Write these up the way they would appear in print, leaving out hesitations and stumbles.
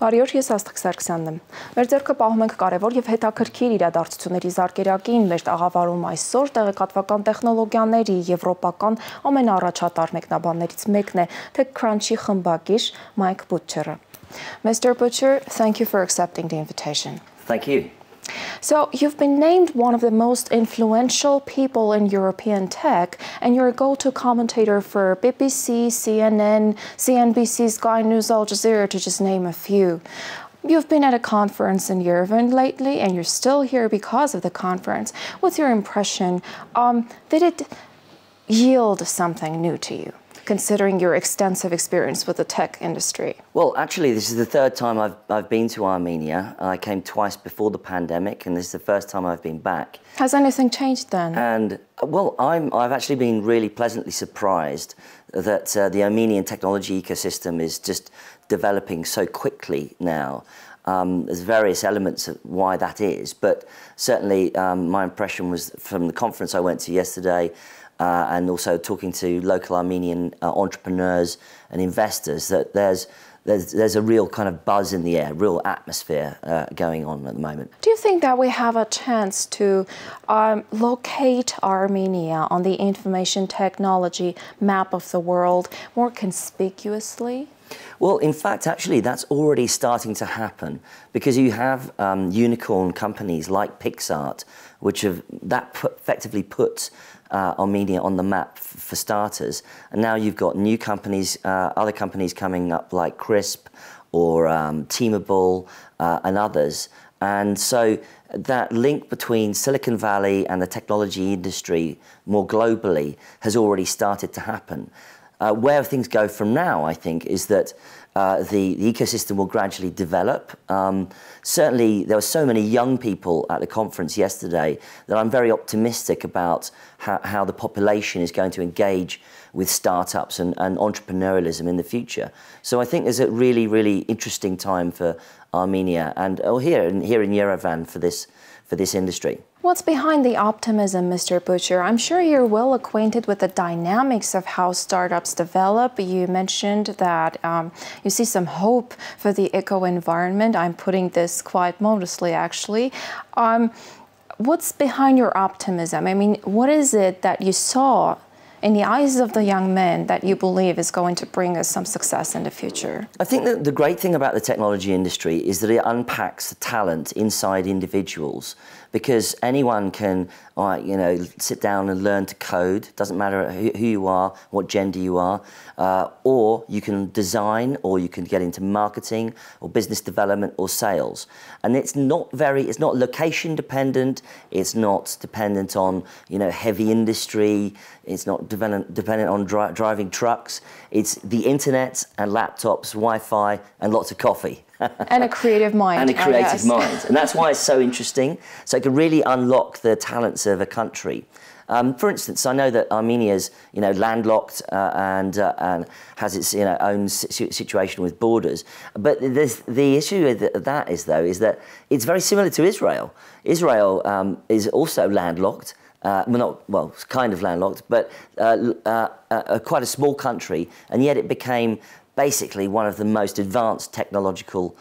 Բարի օր, ես Աստղիկ Սարգսյանն եմ։ Մեր ձեռքը պահում ենք կարևոր եւ հետաքրքիր իրադարձությունների զարգերակին մեր աղավարում այսօր տեղեկատվական տեխնոլոգիաների եվրոպական ամենաառաջատար մեկնաբաններից մեկն է TechCrunch-ի խմբագիր Մայք Բուտչերը։ Mr. Butcher, thank you for accepting the invitation. Thank you. So, you've been named one of the most influential people in European tech, and you're a go-to commentator for BBC, CNN, CNBC, Sky News, Al Jazeera, to just name a few. You've been at a conference in Yerevan lately, and you're still here because of the conference. What's your impression? Did it yield something new to you, considering your extensive experience with the tech industry? Well, actually, this is the third time I've been to Armenia. I came twice before the pandemic, and this is the first time I've been back. Has anything changed then? And, well, I've actually been really pleasantly surprised that the Armenian technology ecosystem is just developing so quickly now. There's various elements of why that is, but certainly my impression was from the conference I went to yesterday, and also talking to local Armenian entrepreneurs and investors, that there's a real kind of buzz in the air, real atmosphere going on at the moment. Do you think that we have a chance to locate Armenia on the information technology map of the world more conspicuously? Well, in fact, actually, that's already starting to happen, because you have unicorn companies like PixArt, which have effectively put Armenia on the map for starters. And now you've got new companies, other companies coming up like Crisp or Teamable and others. And so that link between Silicon Valley and the technology industry more globally has already started to happen. Where things go from now, I think, is that the ecosystem will gradually develop. Certainly, there were so many young people at the conference yesterday that I'm very optimistic about how the population is going to engage with startups and entrepreneurialism in the future. So I think there's a really, really interesting time for Armenia and here in Yerevan for this industry. What's behind the optimism, Mr. Butcher? I'm sure you're well acquainted with the dynamics of how startups develop. You mentioned that you see some hope for the eco-environment. I'm putting this quite modestly, actually. What's behind your optimism? I mean, what is it that you saw in the eyes of the young men that you believe is going to bring us some success in the future? I think that the great thing about the technology industry is that it unpacks the talent inside individuals, because anyone can, sit down and learn to code. Doesn't matter who you are, what gender you are, or you can design, or you can get into marketing, or business development, or sales. And it's not location dependent. It's not dependent on heavy industry. It's not dependent on driving trucks. It's the internet and laptops, Wi-Fi, and lots of coffee. And a creative mind. And a creative mind. And that's why it's so interesting. So it can really unlock the talents of a country. For instance, I know that Armenia is, landlocked and has its own situation with borders. But the issue with that is that it's very similar to Israel. Israel is also landlocked. It's kind of landlocked, but quite a small country, and yet it became basically one of the most advanced technological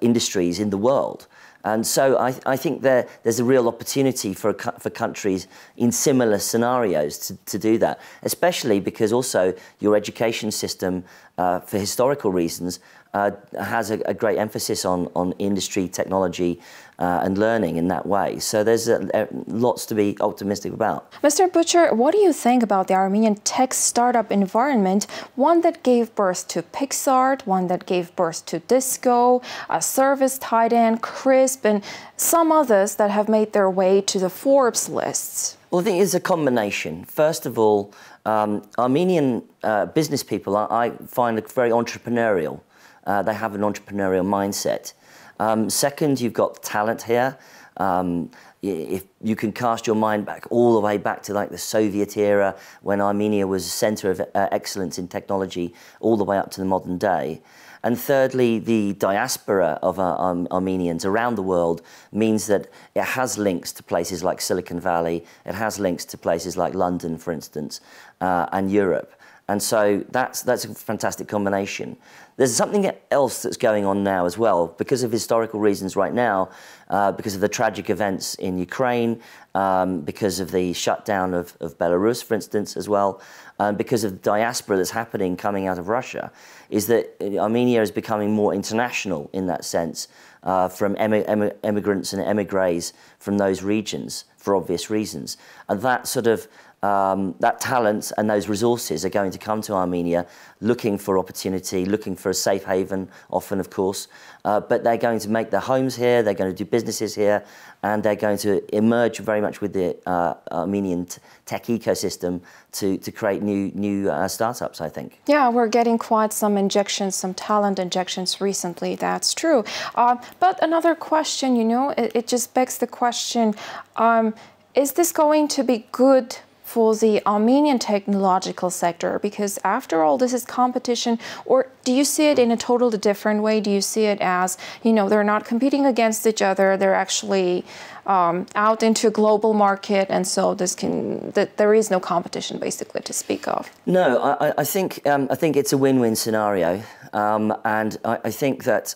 industries in the world. And so I think there's a real opportunity for countries in similar scenarios to do that, especially because also your education system, for historical reasons, has a great emphasis on industry, technology, and learning in that way. So there's lots to be optimistic about. Mr. Butcher, what do you think about the Armenian tech startup environment, one that gave birth to PixArt, one that gave birth to Disco, Service Titan, Crisp, and some others that have made their way to the Forbes lists? Well, I think it's a combination. First of all, Armenian business people I find very entrepreneurial. They have an entrepreneurial mindset. Second, you've got talent here. If you can cast your mind back all the way back to like the Soviet era, when Armenia was a centre of excellence in technology, all the way up to the modern day. And thirdly, the diaspora of Armenians around the world means that it has links to places like Silicon Valley, it has links to places like London, for instance, and Europe. And so that's a fantastic combination. There's something else that's going on now as well, because of historical reasons right now, because of the tragic events in Ukraine, because of the shutdown of Belarus, for instance, as well, because of the diaspora that's happening coming out of Russia, is that Armenia is becoming more international in that sense, from immigrants and emigres from those regions, for obvious reasons. And that sort of that talent and those resources are going to come to Armenia looking for opportunity, looking for a safe haven, often, of course. But they're going to make their homes here, they're going to do businesses here, and they're going to emerge very much with the Armenian tech ecosystem to create new startups, I think. Yeah, we're getting quite some injections, some talent injections recently, that's true. But another question, you know, it just begs the question, is this going to be good for the Armenian technological sector? Because after all, this is competition. Or do you see it in a totally different way? Do you see it as, you know, they're not competing against each other, they're actually out into a global market, and so there is no competition basically to speak of? No, I think it's a win-win scenario, and I think that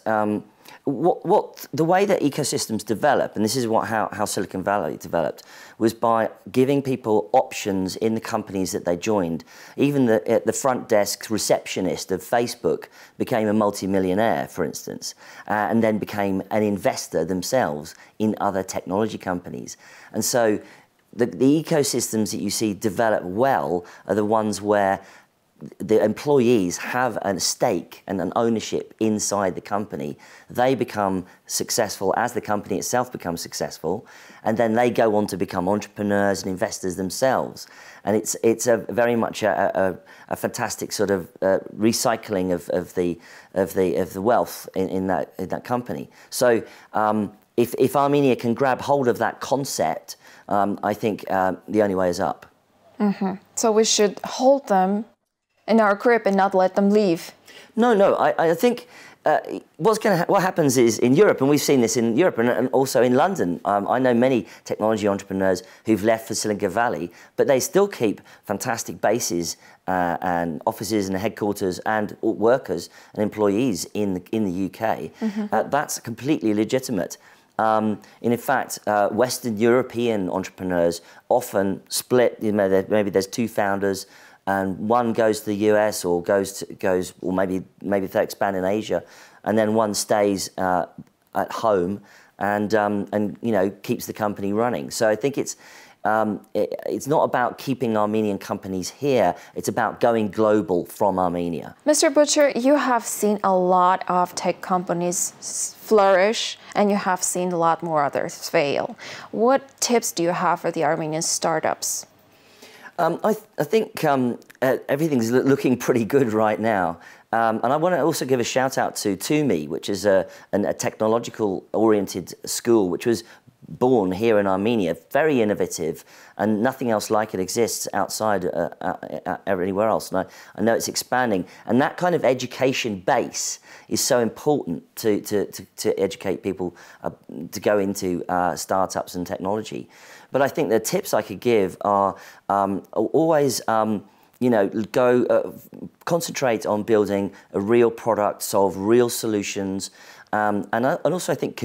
the way that ecosystems develop, and this is how Silicon Valley developed, was by giving people options in the companies that they joined. Even the front desk receptionist of Facebook became a multi-millionaire, for instance, and then became an investor themselves in other technology companies. And so the ecosystems that you see develop well are the ones where the employees have a stake and an ownership inside the company. They become successful as the company itself becomes successful, and then they go on to become entrepreneurs and investors themselves. And it's a very much a fantastic sort of recycling of the wealth in that company. So if Armenia can grab hold of that concept, I think the only way is up. Mm-hmm. So we should hold them in our grip and not let them leave. No, I think what happens is in Europe, and we've seen this in Europe and also in London, I know many technology entrepreneurs who've left for Silicon Valley, but they still keep fantastic bases and offices and headquarters and workers and employees in the UK. Mm-hmm. That's completely legitimate. And in fact, Western European entrepreneurs often split. You know, maybe there's two founders, and one goes to the US or or maybe they expand in Asia, and then one stays at home and you know, keeps the company running. So I think it's not about keeping Armenian companies here, it's about going global from Armenia. Mr. Butcher, you have seen a lot of tech companies flourish, and you have seen a lot more others fail. What tips do you have for the Armenian startups? I think everything's looking pretty good right now. And I want to also give a shout out to TUMI, which is a technological-oriented school, which was born here in Armenia, very innovative, and nothing else like it exists outside anywhere else. And I know it's expanding. And that kind of education base is so important to educate people to go into startups and technology. But I think the tips I could give are always, you know, concentrate on building a real product, solve real solutions, and also I think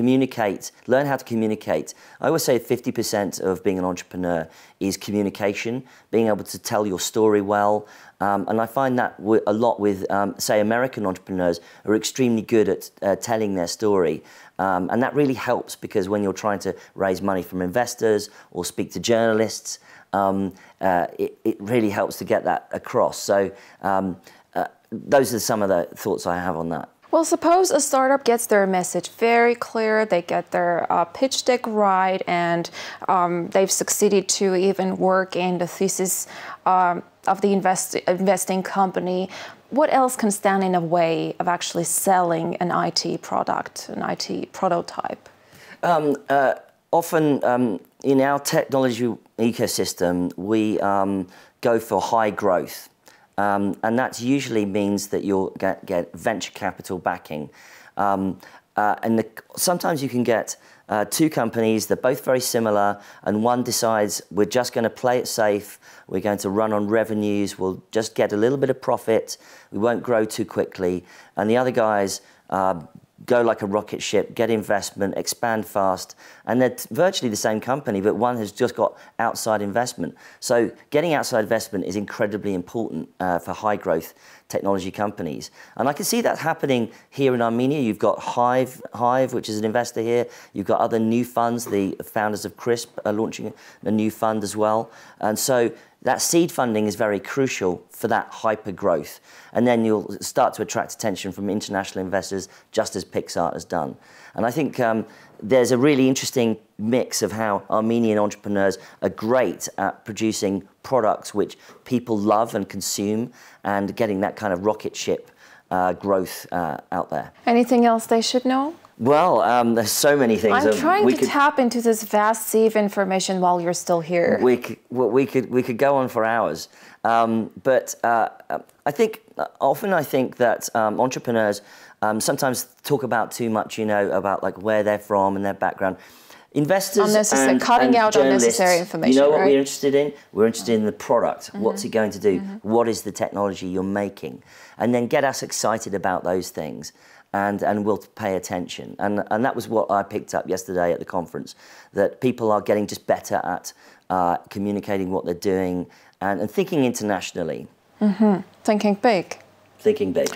learn how to communicate. I always say 50% of being an entrepreneur is communication, being able to tell your story well. And I find that a lot with, say, American entrepreneurs are extremely good at telling their story. And that really helps, because when you're trying to raise money from investors or speak to journalists, it really helps to get that across. So those are some of the thoughts I have on that. Well, suppose a startup gets their message very clear, they get their pitch deck right, and they've succeeded to even work in the thesis of the investing company. What else can stand in the way of actually selling an IT product, an IT prototype? Often in our technology ecosystem, we go for high growth. And that usually means that you'll get venture capital backing. Sometimes you can get two companies, they're both very similar, and one decides we're just going to play it safe, we're going to run on revenues, we'll just get a little bit of profit, we won't grow too quickly, and the other guys go like a rocket ship, get investment, expand fast, and they're virtually the same company, but one has just got outside investment. So getting outside investment is incredibly important for high growth technology companies. And I can see that happening here in Armenia. You've got Hive, which is an investor here. You've got other new funds. The founders of Crisp are launching a new fund as well. And so that seed funding is very crucial for that hyper growth. And then you'll start to attract attention from international investors, just as Pixart has done. And I think there's a really interesting mix of how Armenian entrepreneurs are great at producing products which people love and consume, and getting that kind of rocket ship growth out there. Anything else they should know? Well, there's so many things. I'm trying to tap into this vast sea of information while you're still here. We could go on for hours, but I think that entrepreneurs sometimes talk about too much, you know, about like where they're from and their background. Investors and cutting out unnecessary information. You know what right? we're interested in? We're interested in the product. What's it going to do? What is the technology you're making? And then get us excited about those things. And we'll pay attention. And that was what I picked up yesterday at the conference, that people are getting just better at communicating what they're doing and thinking internationally. Thinking big. Thinking big.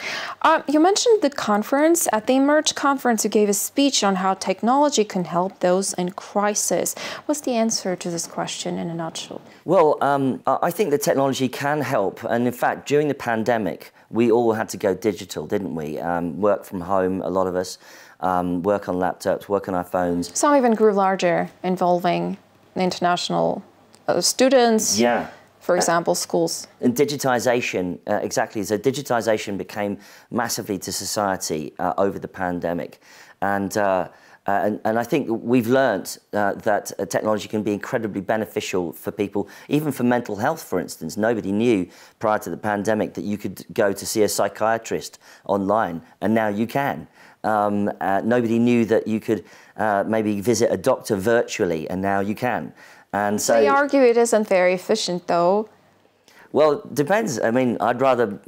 You mentioned the conference. At the Emerge conference, you gave a speech on how technology can help those in crisis. What's the answer to this question in a nutshell? Well, I think that technology can help. And in fact, during the pandemic, we all had to go digital, didn't we? Work from home, a lot of us, work on laptops, work on our phones. Some even grew larger, involving international students. Yeah. For example, schools. And digitization, exactly. So digitization became massively to society over the pandemic. And I think we've learned that technology can be incredibly beneficial for people, even for mental health, for instance. Nobody knew prior to the pandemic that you could go to see a psychiatrist online, and now you can. Nobody knew that you could maybe visit a doctor virtually, and now you can. And so they argue it isn't very efficient, though. Well, it depends. I mean, I'd rather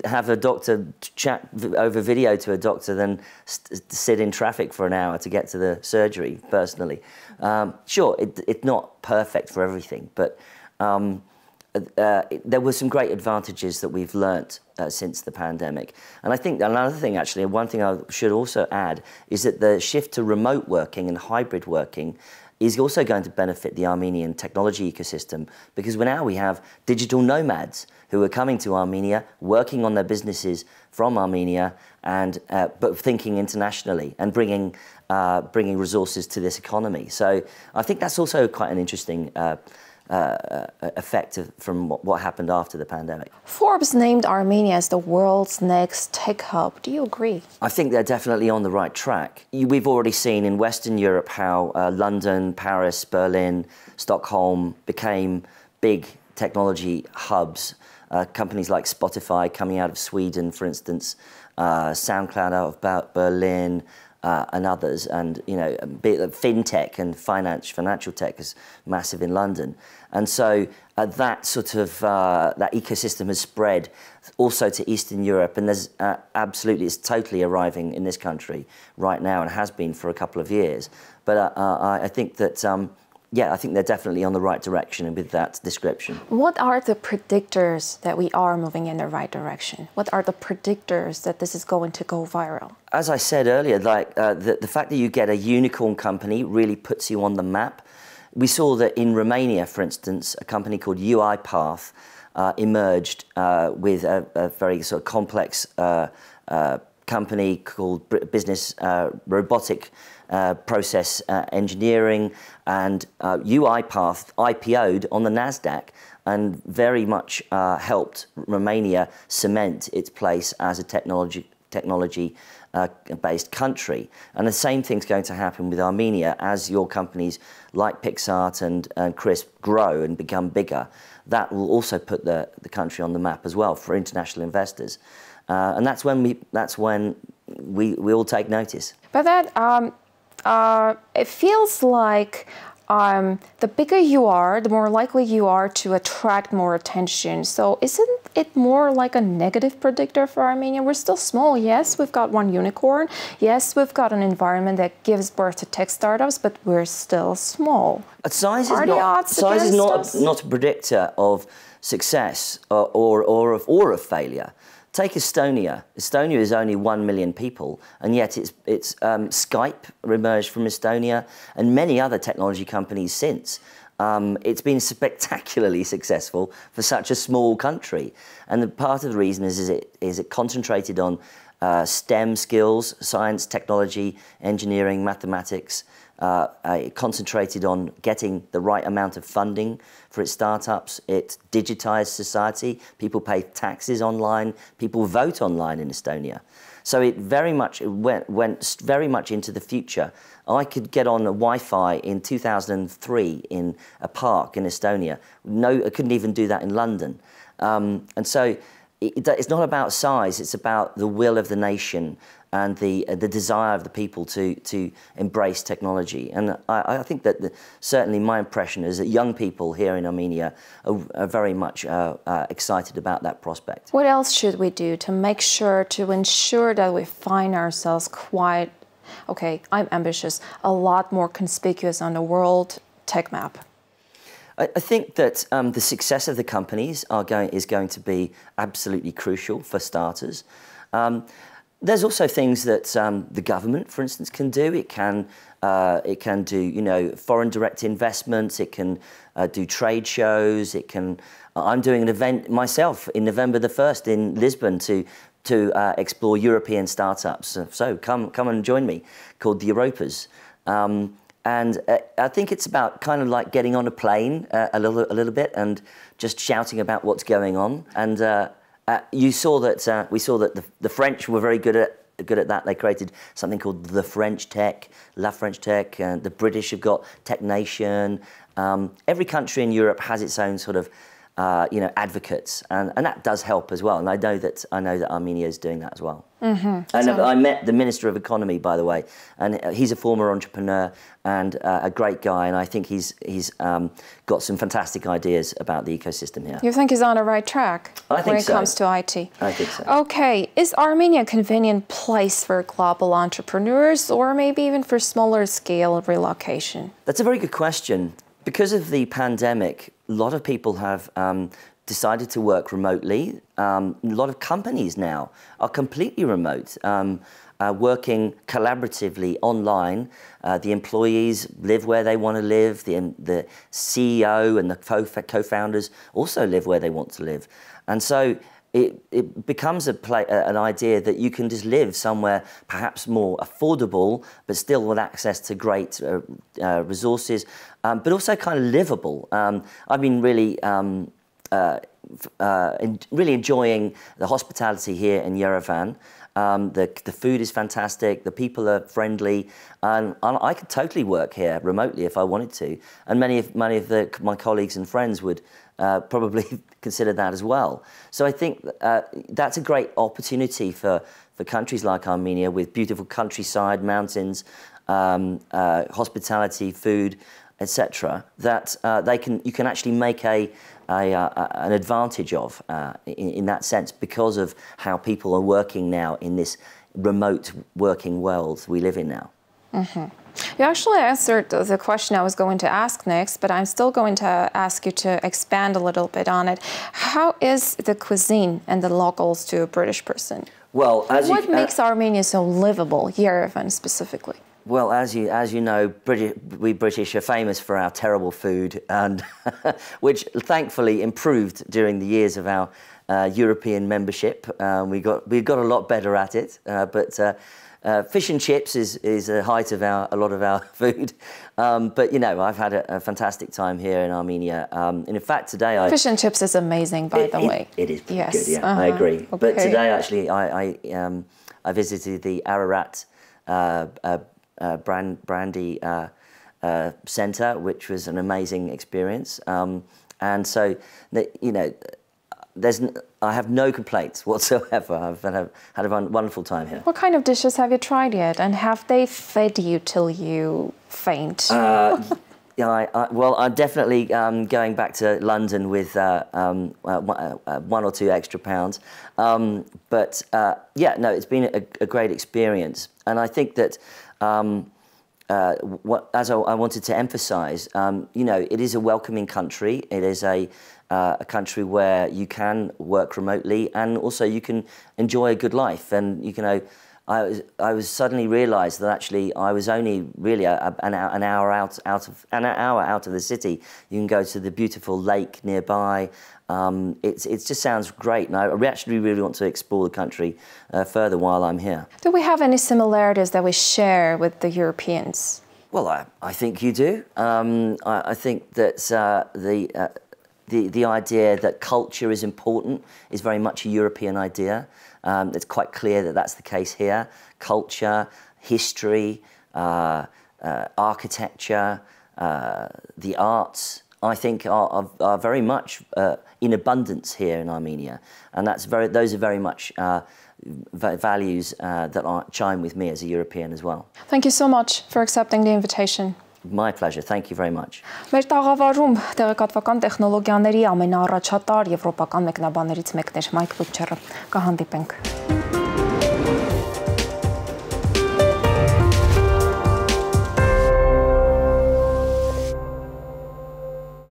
have a doctor chat over video to a doctor than sit in traffic for an hour to get to the surgery, personally. Sure, it's not perfect for everything, but there were some great advantages that we've learnt since the pandemic. And I think another thing, actually, one thing I should also add, is that the shift to remote working and hybrid working is also going to benefit the Armenian technology ecosystem, because now we have digital nomads who are coming to Armenia, working on their businesses from Armenia, and but thinking internationally and bringing resources to this economy. So I think that's also quite an interesting effect from what happened after the pandemic. Forbes named Armenia as the world's next tech hub. Do you agree? I think they're definitely on the right track. We've already seen in Western Europe how London, Paris, Berlin, Stockholm became big technology hubs. Companies like Spotify coming out of Sweden, for instance, SoundCloud out of Berlin, and others, and you know, fintech and financial tech is massive in London, and so that sort of that ecosystem has spread also to Eastern Europe, and there's absolutely, it's totally arriving in this country right now and has been for a couple of years. But I think that yeah, I think they're definitely on the right direction with that description. What are the predictors that we are moving in the right direction? What are the predictors that this is going to go viral? As I said earlier, like the fact that you get a unicorn company really puts you on the map. We saw that in Romania, for instance, a company called UiPath emerged with a very sort of complex company called Business Robotic Process Engineering, and UiPath IPO'd on the NASDAQ and very much helped Romania cement its place as a technology-based country. And the same thing's going to happen with Armenia as your companies like Pixart and Crisp grow and become bigger. That will also put the country on the map as well for international investors. And that's when we all take notice. But that it feels like the bigger you are, the more likely you are to attract more attention. So isn't it more like a negative predictor for Armenia? We're still small. Yes, we've got one unicorn. Yes, we've got an environment that gives birth to tech startups, but we're still small. Size is not a predictor of success or of failure. Take Estonia. Estonia is only 1 million people, and yet Skype emerged from Estonia, and many other technology companies since. It's been spectacularly successful for such a small country, and part of the reason is it concentrated on STEM skills: science, technology, engineering, mathematics. It concentrated on getting the right amount of funding for its startups. It digitized society. People pay taxes online. People vote online in Estonia. So it went very much into the future. I could get on a Wi-Fi in 2003 in a park in Estonia. No, I couldn't even do that in London. And so it's not about size. It's about the will of the nation and the desire of the people to embrace technology. And I think that certainly my impression is that young people here in Armenia are very much excited about that prospect. What else should we do to make sure, to ensure that we find ourselves quite, okay, I'm ambitious, a lot more conspicuous on the world tech map? I think that the success of the companies is going to be absolutely crucial for starters. There's also things that the government, for instance, can do. It can do, foreign direct investments. It can do trade shows. It can. I'm doing an event myself in November the 1st in Lisbon to explore European startups. So come and join me, called the Europas. And I think it's about kind of like getting on a plane a little bit and just shouting about what's going on. And we saw that the French were very good at that. They created something called the French Tech, La French Tech, and the British have got Tech Nation. Every country in Europe has its own sort of advocates, and that does help as well. And I know that Armenia is doing that as well. Mm-hmm. And I met the Minister of Economy, by the way, and he's a former entrepreneur and a great guy. And I think he's got some fantastic ideas about the ecosystem here. You think he's on the right track when it comes to IT? I think so. Okay, is Armenia a convenient place for global entrepreneurs, or maybe even for smaller scale relocation? That's a very good question. Because of the pandemic, a lot of people have decided to work remotely. A lot of companies now are completely remote, working collaboratively online. The employees live where they want to live. The CEO and the co-founders also live where they want to live. And so it becomes an idea that you can just live somewhere perhaps more affordable, but still with access to great resources, but also kind of livable. I've been really enjoying the hospitality here in Yerevan. The food is fantastic, the people are friendly, and I could totally work here remotely if I wanted to. And many of my colleagues and friends would probably consider that as well. So I think that's a great opportunity for countries like Armenia, with beautiful countryside, mountains, hospitality, food, etc. That you can actually make an advantage of in that sense, because of how people are working now in this remote working world we live in now. Mm-hmm. You actually answered the question I was going to ask next, but I'm still going to ask you to expand a little bit on it. How is the cuisine and the locals to a British person? Well, what makes Armenia so livable, Yerevan specifically? Well, as you know, we British are famous for our terrible food, and which thankfully improved during the years of our European membership. We got a lot better at it, but fish and chips is the height of a lot of our food. But I've had a fantastic time here in Armenia. And in fact, today fish and chips is amazing, by the way. It is pretty good. Yeah, I agree. Okay. But today, actually, I visited the Ararat brandy centre, which was an amazing experience. And so, I have no complaints whatsoever. I've had a wonderful time here. What kind of dishes have you tried yet? And have they fed you till you faint? Yeah, well, I'm definitely going back to London with 1 or 2 extra pounds. But yeah, no, it's been a great experience. And I think that, as I wanted to emphasise, you know, it is a welcoming country. It is a country where you can work remotely and also you can enjoy a good life. And, you know, I was suddenly realised that actually I was only really an hour out of the city. You can go to the beautiful lake nearby. It just sounds great, and I actually really want to explore the country further while I'm here. Do we have any similarities that we share with the Europeans? Well, I think you do. I think that the idea that culture is important is very much a European idea. It's quite clear that that's the case here. Culture, history, architecture, the arts, I think are very much in abundance here in Armenia. And those are very much values that chime with me as a European as well. Thank you so much for accepting the invitation. My pleasure. Thank you very much. Մեր տաղավարում տեղեկատվական տեխնոլոգիաների ամենաառաջատար եվրոպական մեկնաբաններից մեկն էր Մայք Բուտչերը։ Կհանդիպենք։